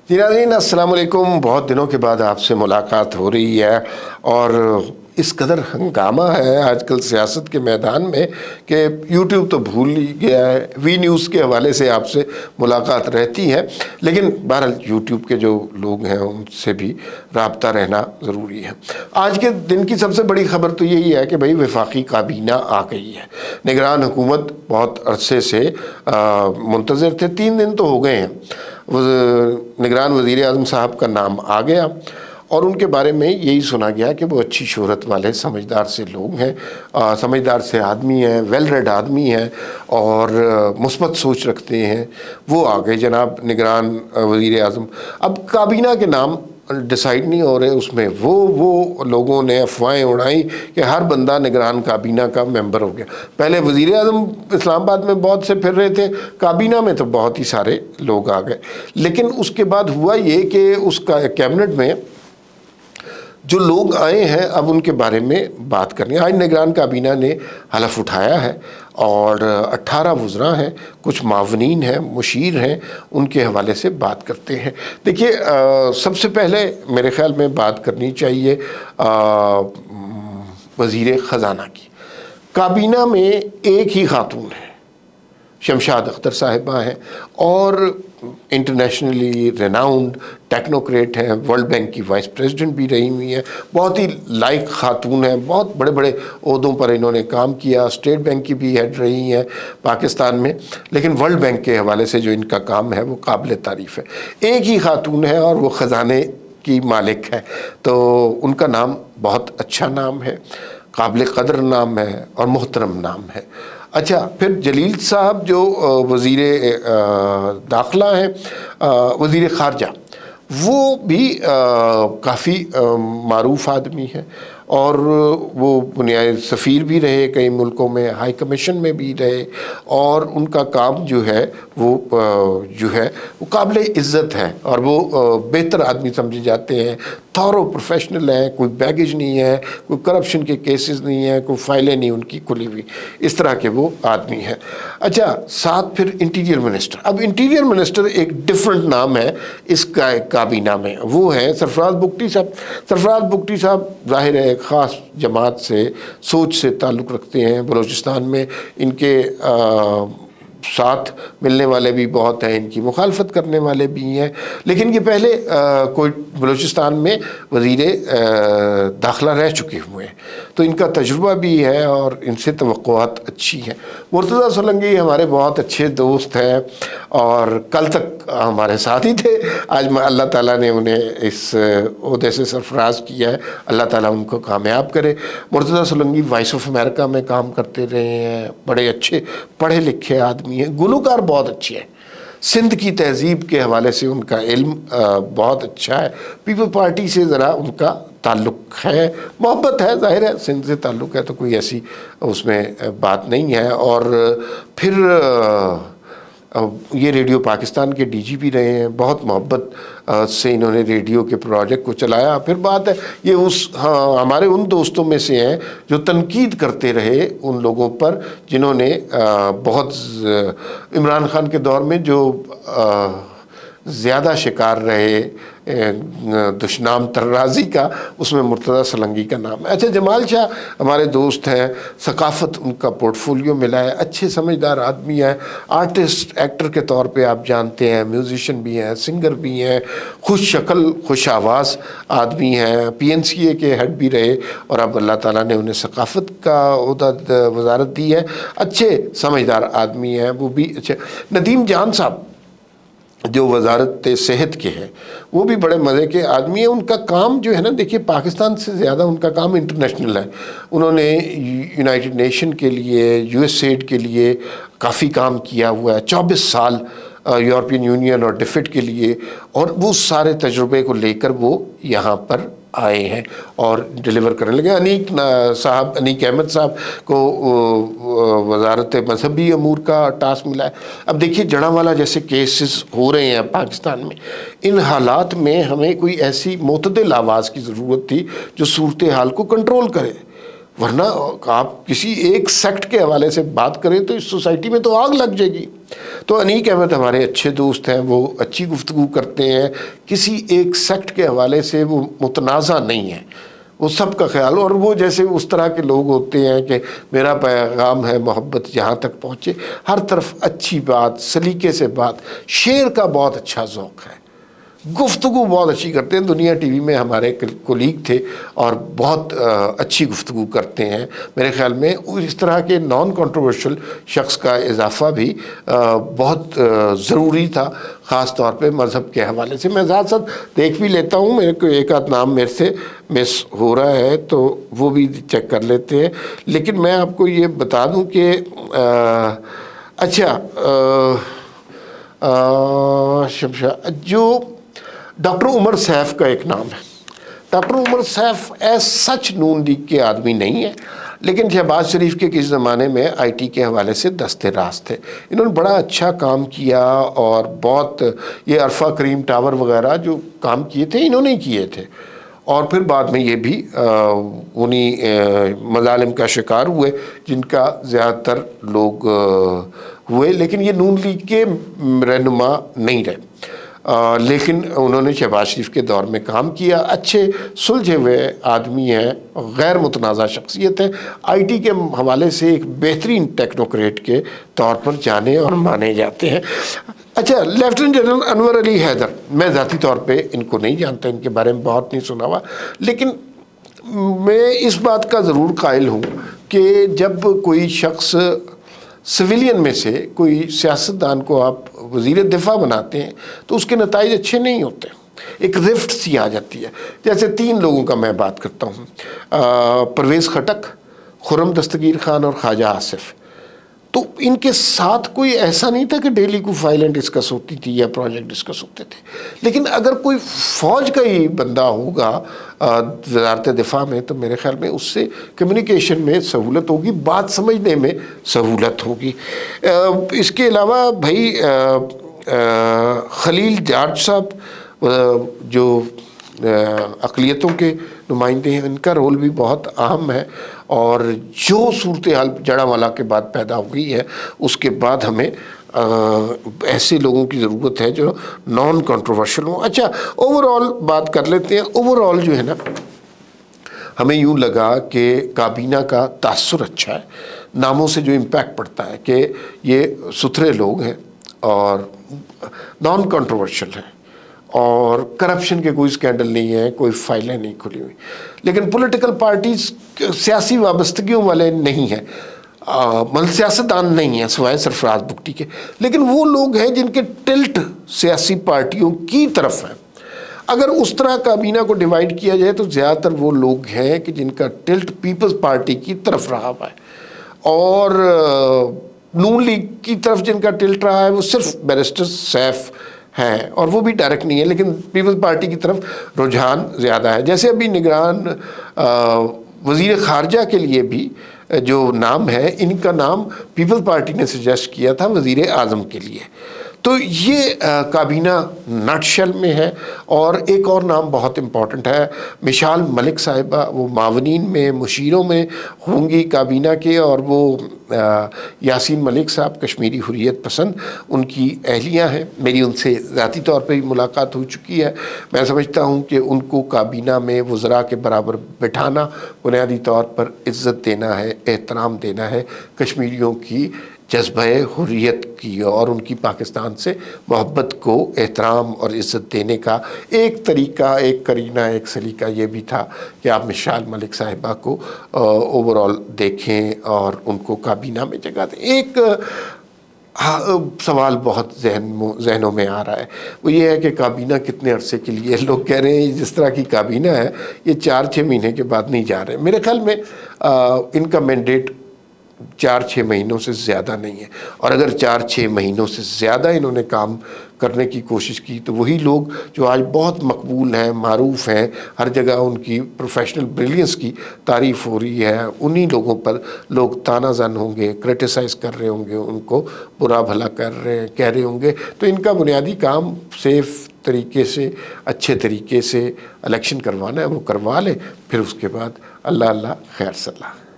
جی ناظرین السلام علیکم. بہت دنوں کے بعد آپ سے ملاقات ہو رہی ہے اور اس قدر ہنگامہ ہے آج کل سیاست کے میدان میں کہ یوٹیوب تو بھول ہی گیا ہے. وی نیوز کے حوالے سے آپ سے ملاقات رہتی ہے، لیکن بہرحال یوٹیوب کے جو لوگ ہیں ان سے بھی رابطہ رہنا ضروری ہے. آج کے دن کی سب سے بڑی خبر تو یہی ہے کہ بھئی وفاقی کابینہ آ گئی ہے. نگران حکومت بہت عرصے سے منتظر تھے، 3 دن تو ہو گئے ہیں. نگران وزیر اعظم صاحب کا نام آ گیا اور ان کے بارے میں یہی سنا گیا کہ وہ اچھی شہرت والے سمجھدار سے لوگ ہیں، سمجھدار سے آدمی ہیں، ویل ریڈ آدمی ہیں اور مثبت سوچ رکھتے ہیں. وہ آ گئے جناب نگران وزیر اعظم. اب کابینہ کے نام ڈیسائیڈ نہیں ہو رہے، اس میں وہ لوگوں نے افواہیں اڑائیں کہ ہر بندہ نگران کابینہ کا ممبر ہو گیا. پہلے وزیر اعظم اسلام آباد میں بہت سے پھر رہے تھے، کابینہ میں تو بہت ہی سارے لوگ آ گئے. لیکن اس کے بعد ہوا یہ کہ اس کا کیبنٹ میں جو لوگ آئے ہیں اب ان کے بارے میں بات کرنی ہے. آج نگران کابینہ نے حلف اٹھایا ہے اور 18 وزراء ہیں، کچھ معاونین ہیں، مشیر ہیں، ان کے حوالے سے بات کرتے ہیں. دیکھیے سب سے پہلے میرے خیال میں بات کرنی چاہیے وزیر خزانہ کی. کابینہ میں ایک ہی خاتون ہے، شمشاد اختر صاحبہ ہیں اور انٹرنیشنلی ریناؤنڈ ٹیکنوکریٹ ہیں، ورلڈ بینک کی وائس پریزیڈنٹ بھی رہی ہوئی ہیں، بہت ہی لائق خاتون ہیں، بہت بڑے بڑے عہدوں پر انہوں نے کام کیا، اسٹیٹ بینک کی بھی ہیڈ رہی ہیں پاکستان میں. لیکن ورلڈ بینک کے حوالے سے جو ان کا کام ہے وہ قابل تعریف ہے. ایک ہی خاتون ہے اور وہ خزانے کی مالک ہے، تو ان کا نام بہت اچھا نام ہے، قابل قدر نام ہے اور محترم نام ہے. اچھا، پھر جلیل صاحب جو وزیر داخلہ ہیں، وزیر خارجہ، وہ بھی کافی معروف آدمی ہیں اور وہ بنیادی سفیر بھی رہے کئی ملکوں میں، ہائی کمیشن میں بھی رہے اور ان کا کام جو ہے وہ قابل عزت ہے اور وہ بہتر آدمی سمجھے جاتے ہیں. تھورو پروفیشنل ہیں، کوئی بیگیج نہیں ہے، کوئی کرپشن کے کیسز نہیں ہیں، کوئی فائلیں نہیں ان کی کھلی ہوئی، اس طرح کے وہ آدمی ہیں. اچھا، ساتھ پھر انٹیریئر منسٹر. اب انٹیریئر منسٹر ایک ڈیفرنٹ نام ہے اس کا کابینہ میں، وہ ہے سرفراز بگٹی صاحب. سرفراز بگٹی صاحب ظاہر ہے ایک خاص جماعت سے، سوچ سے تعلق رکھتے ہیں. بلوچستان میں ان کے ساتھ ملنے والے بھی بہت ہیں، ان کی مخالفت کرنے والے بھی ہیں، لیکن یہ پہلے کوئی بلوچستان میں وزیر داخلہ رہ چکے ہوئے ہیں تو ان کا تجربہ بھی ہے اور ان سے توقعات اچھی ہیں. مرتضیٰ سولنگی ہمارے بہت اچھے دوست ہیں اور کل تک ہمارے ساتھ ہی تھے. آج اللہ تعالیٰ نے انہیں اس عہدے سے سرفراز کیا ہے، اللہ تعالیٰ ان کو کامیاب کرے. Murtaza Solangi voice of America میں کام کرتے رہے ہیں، بڑے اچھے پڑھے لکھے آدمی ہیں، گلوکار بہت اچھے ہیں. سندھ کی تہذیب کے حوالے سے ان کا علم بہت اچھا ہے. پیپل پارٹی سے ذرا ان کا تعلق ہے، محبت ہے، ظاہر ہے سندھ سے تعلق ہے تو کوئی ایسی اس میں بات نہیں ہے. اور پھر یہ ریڈیو پاکستان کے ڈی جی پی رہے ہیں، بہت محبت سے انہوں نے ریڈیو کے پروجیکٹ کو چلایا. پھر بات ہے یہ ہمارے ان دوستوں میں سے ہیں جو تنقید کرتے رہے ان لوگوں پر جنہوں نے بہت عمران خان کے دور میں جو زیادہ شکار رہے دشنام طرازی کا، اس میں مرتضیٰ سولنگی کا نام ہے. اچھا، جمال شاہ ہمارے دوست ہیں، ثقافت ان کا پورٹ فولیو ملا ہے، اچھے سمجھدار آدمی ہیں، آرٹسٹ ایکٹر کے طور پہ آپ جانتے ہیں، میوزیشین بھی ہیں، سنگر بھی ہیں، خوش شکل خوش آواز آدمی ہیں، پی این سی اے کے ہیڈ بھی رہے اور اب اللہ تعالیٰ نے انہیں ثقافت کا عہدہ وزارت دی ہے. اچھے سمجھدار آدمی ہیں وہ بھی اچھے. ندیم جان صاحب جو وزارت صحت کے ہیں وہ بھی بڑے مزے کے آدمی ہیں. ان کا کام جو ہے نا، دیکھیے پاکستان سے زیادہ ان کا کام انٹرنیشنل ہے. انہوں نے یونائٹڈ نیشن کے لیے، یو ایس ایڈ کے لیے کافی کام کیا ہوا ہے، 24 سال یورپین یونین اور ڈیفٹ کے لیے، اور وہ سارے تجربے کو لے کر وہ یہاں پر آئے ہیں اور ڈیلیور کرنے لگے. انیک احمد صاحب کو وزارت مذہبی امور کا ٹاسک ملا ہے. اب دیکھیے جڑاوالا جیسے کیسز ہو رہے ہیں پاکستان میں، ان حالات میں ہمیں کوئی ایسی معتدل آواز کی ضرورت تھی جو صورتحال کو کنٹرول کرے، ورنہ آپ کسی ایک سیکٹ کے حوالے سے بات کریں تو اس سوسائٹی میں تو آگ لگ جائے گی. تو انیک احمد ہمارے اچھے دوست ہیں، وہ اچھی گفتگو کرتے ہیں، کسی ایک سیکٹ کے حوالے سے وہ متنازع نہیں ہیں، وہ سب کا خیال، اور وہ جیسے اس طرح کے لوگ ہوتے ہیں کہ میرا پیغام ہے محبت جہاں تک پہنچے، ہر طرف اچھی بات، سلیقے سے بات، شعر کا بہت اچھا ذوق ہے، گفتگو بہت اچھی کرتے ہیں۔ دنیا ٹی وی میں ہمارے کولیگ تھے اور بہت اچھی گفتگو کرتے ہیں۔ میرے خیال میں اس طرح کے نان کنٹروورشل شخص کا اضافہ بھی بہت ضروری تھا، خاص طور پہ مذہب کے حوالے سے۔ میں ساتھ ساتھ دیکھ بھی لیتا ہوں، میرے کو ایک آدھ نام میرے سے مس ہو رہا ہے تو وہ بھی چیک کر لیتے ہیں۔ لیکن میں آپ کو یہ بتا دوں کہ اچھا جو ڈاکٹر عمر سیف کا ایک نام ہے، ڈاکٹر عمر سیف ایز سچ نون لیگ کے آدمی نہیں ہے، لیکن شہباز شریف کے کس زمانے میں آئی ٹی کے حوالے سے دست راست تھے، انہوں نے بڑا اچھا کام کیا، اور بہت یہ عرفہ کریم ٹاور وغیرہ جو کام کیے تھے انہوں نے کیے تھے، اور پھر بعد میں یہ بھی انہی مظالم کا شکار ہوئے جن کا زیادہ تر لوگ ہوئے، لیکن یہ نون لیگ کے رہنما نہیں رہے، لیکن انہوں نے شہباز شریف کے دور میں کام کیا، اچھے سلجھے ہوئے آدمی ہیں، غیر متنازع شخصیت ہے، آئی ٹی کے حوالے سے ایک بہترین ٹیکنوکریٹ کے طور پر جانے اور مانے جاتے ہیں۔ اچھا، لیفٹیننٹ جنرل انور علی حیدر، میں ذاتی طور پہ ان کو نہیں جانتا، ان کے بارے میں بہت نہیں سنا ہوا، لیکن میں اس بات کا ضرور قائل ہوں کہ جب کوئی شخص سویلین میں سے کوئی سیاستدان کو آپ وزیر دفاع بناتے ہیں تو اس کے نتائج اچھے نہیں ہوتے، ایک رفٹ سی آ جاتی ہے۔ جیسے 3 لوگوں کا میں بات کرتا ہوں، پرویز خٹک، خرم دستگیر خان اور خواجہ آصف، تو ان کے ساتھ کوئی ایسا نہیں تھا کہ ڈیلی کوئی فائلیں ڈسکس ہوتی تھی یا پروجیکٹ ڈسکس ہوتے تھے، لیکن اگر کوئی فوج کا ہی بندہ ہوگا وزارت دفاع میں تو میرے خیال میں اس سے کمیونیکیشن میں سہولت ہوگی، بات سمجھنے میں سہولت ہوگی۔ اس کے علاوہ بھائی خلیل جارج صاحب جو اقلیتوں کے نمائندے ہیں، ان کا رول بھی بہت اہم ہے، اور جو صورتحال جڑاوالا کے بعد پیدا ہو گئی ہے اس کے بعد ہمیں ایسے لوگوں کی ضرورت ہے جو نان کنٹروورشل ہوں۔ اچھا، اوور آل بات کر لیتے ہیں۔ اوور آل جو ہے نا، ہمیں یوں لگا کہ کابینہ کا تاثر اچھا ہے، ناموں سے جو امپیکٹ پڑتا ہے کہ یہ ستھرے لوگ ہیں اور نان کنٹروورشل ہیں، اور کرپشن کے کوئی سکینڈل نہیں ہے، کوئی فائلیں نہیں کھلی ہوئی، لیکن پولیٹیکل پارٹیز سیاسی وابستگیوں والے نہیں ہیں، سیاستدان نہیں ہیں سوائے سرفراز بگٹی کے، لیکن وہ لوگ ہیں جن کے ٹلٹ سیاسی پارٹیوں کی طرف ہیں۔ اگر اس طرح کابینہ کو ڈیوائیڈ کیا جائے تو زیادہ تر وہ لوگ ہیں کہ جن کا ٹلٹ پیپلز پارٹی کی طرف رہا ہوا ہے، اور نون لیگ کی طرف جن کا ٹلٹ رہا ہے وہ صرف بیرسٹر سیف ہیں، اور وہ بھی ڈائریکٹ نہیں ہے، لیکن پیپلز پارٹی کی طرف رجحان زیادہ ہے۔ جیسے ابھی نگران وزیر خارجہ کے لیے بھی جو نام ہے، ان کا نام پیپلز پارٹی نے سجیسٹ کیا تھا وزیر اعظم کے لیے۔ تو یہ کابینہ نٹ شیل میں ہے۔ اور ایک اور نام بہت امپورٹنٹ ہے، مشال ملک صاحبہ، وہ معاونین میں مشیروں میں ہوں گی کابینہ کے، اور وہ یاسین ملک صاحب کشمیری حریت پسند ان کی اہلیہ ہیں، میری ان سے ذاتی طور پہ بھی ملاقات ہو چکی ہے۔ میں سمجھتا ہوں کہ ان کو کابینہ میں وزراء کے برابر بٹھانا بنیادی طور پر عزت دینا ہے، احترام دینا ہے کشمیریوں کی جذبہ حریت کی اور ان کی پاکستان سے محبت کو احترام اور عزت دینے کا ایک طریقہ، ایک کرینہ، ایک سلیقہ یہ بھی تھا کہ آپ مشال ملک صاحبہ کو اوور آل دیکھیں اور ان کو کابینہ میں جگہ دیں۔ ایک سوال بہت ذہنوں میں آ رہا ہے، وہ یہ ہے کہ کابینہ کتنے عرصے کے لیے؟ لوگ کہہ رہے ہیں جس طرح کی کابینہ ہے یہ 4-6 مہینے کے بعد نہیں جا رہے۔ میرے خیال میں ان کا مینڈیٹ 4-6 مہینوں سے زیادہ نہیں ہے، اور اگر 4-6 مہینوں سے زیادہ انہوں نے کام کرنے کی کوشش کی تو وہی لوگ جو آج بہت مقبول ہیں، معروف ہیں، ہر جگہ ان کی پروفیشنل بریلینس کی تعریف ہو رہی ہے، انہی لوگوں پر لوگ طعنہ زن ہوں گے، کرٹیسائز کر رہے ہوں گے، ان کو برا بھلا کہہ رہے ہوں گے۔ تو ان کا بنیادی کام سیف طریقے سے، اچھے طریقے سے الیکشن کروانا ہے، وہ کروا لے، پھر اس کے بعد اللہ اللہ خیر صلاح۔